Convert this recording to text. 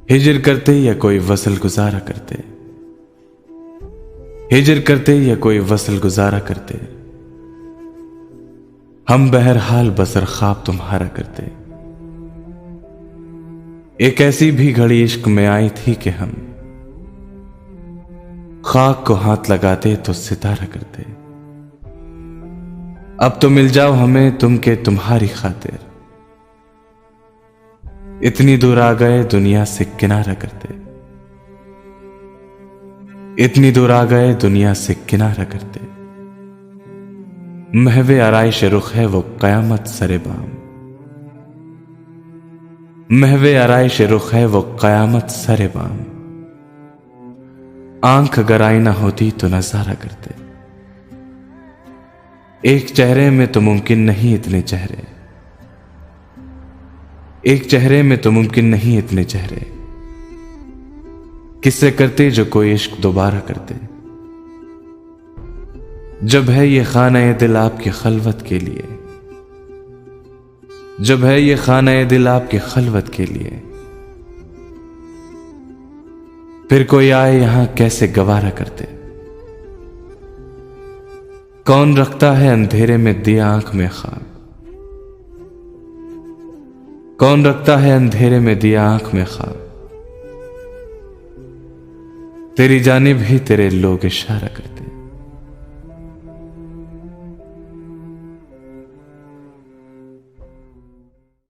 हिजर करते या कोई वसल गुजारा करते, हिजर करते या कोई वसल गुजारा करते, हम बहरहाल बसर ख्वाब तुम्हारा करते। एक ऐसी भी घड़ी इश्क में आई थी कि हम खाक को हाथ लगाते तो सितारा करते। अब तो मिल जाओ हमें तुम के तुम्हारी खातिर, इतनी दूर आ गए दुनिया से किनारा करते, इतनी दूर आ गए दुनिया से किनारा करते। महवे आराइश रुख है वो कयामत सरे बाम, महवे आराइश रुख है वो कयामत सरे बाम। आंख अगर आईना होती तो नजारा करते, एक चेहरे में तो मुमकिन नहीं इतने चेहरे, एक चेहरे में तो मुमकिन नहीं इतने चेहरे। किससे करते जो कोई इश्क दोबारा करते, जब है ये खाना दिल आपकी खलवत के लिए, जब है ये खाना दिल आपकी खलवत के लिए। फिर कोई आए यहां कैसे गवारा करते, कौन रखता है अंधेरे में दिया आंख में ख्वाब, कौन रखता है अंधेरे में दिया आंख में ख्वाब। तेरी जानिब ही तेरे लोग इशारा करते।